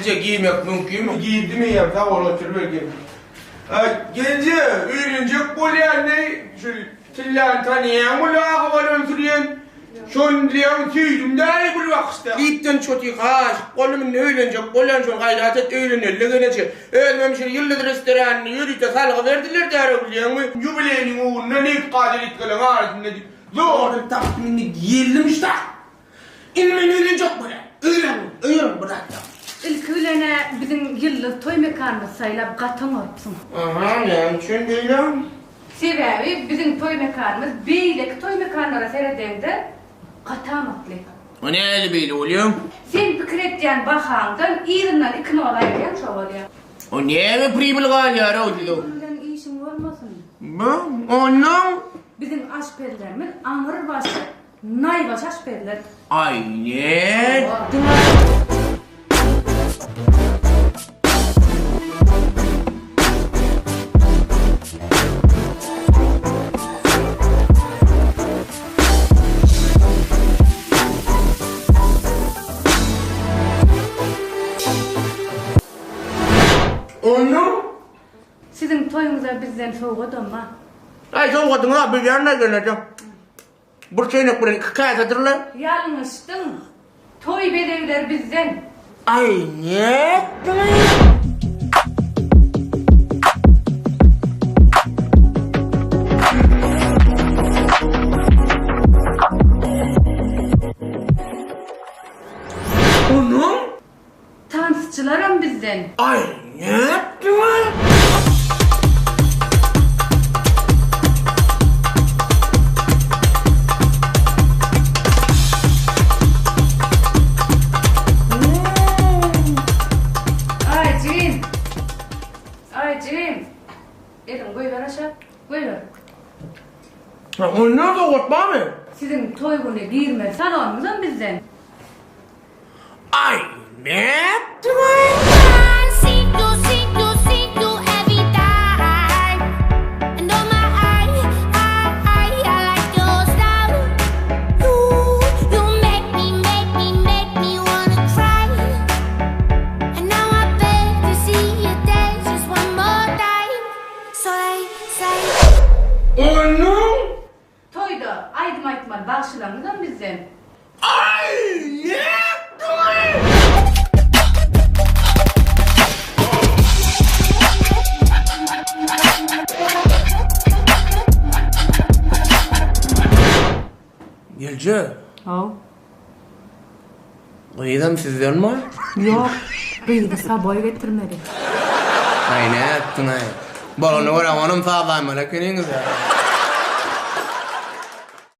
Gence giymek mümkün mü? Giydimeyem, sağ ol otur belki. Gence, öğrenecek bolyan ne? Şöyle tillan tanıyan mı lağı balon sürüyen? Şon diyen süydüm dahi bir vakısta. Gittin çotik haş, kolumun öğlenecek, bolan şon gayret et öğlenirli gönece. Ölmemişin yıllıdır restoranını yürüyte salgı verdiler de biliyor musun? Jubileynin uğruna ne kadir etkelen ağrısın dedik. Zor. Oğlum takvimini giyelim işte. İnmen öğlenecek böyle. Öğlen bırak ya. İlk öğlene bizim yıllık toy mekanımız sayılap katın olsun. Aha, ne için böyle? Sebebi bizim toy mekanımız beylek toy mekanlara seyredende katamaklı. O ne eli böyle oluyor? Sen fikir ettiğin bakandan iyirinden ikna olaylayan şu oluyor. O ne mi pribil galyar oldu? Bundan işin olmasın. Bu? Onun? Bizim aşperlerimiz anır başı, nay başı aşperler. Ay ne? Onu? Sizin toyunuza bizden soğudu ama. Ay soğuk adın ha bir yanına geleceğim. Bu çeyrek buraya hikaye satırlar. Yanlıştın. Toy bedevler bizden. Ay ne? Onun? Dansçılarım bizden. Ay ne? Aycim. Elin koy ver aşağı. Koy ver. Onlar da korkma mı? Sizin toy günü giyirme salonunuzdan bizden. Ay ne? See you every time. And on my eye, I like your style. You make me wanna cry. And now I beg to see you dance just one more time. So they say, Onun? Toyda aydım aytmal bağışlanmadan bizden. Ay ne? Gelce. Al. Kıyıdan sizden mi? Yok. Kıyıda sabah getirmedi. Ay ne yaptın ay? Balonu var ama onun sağlam melekiniz ya.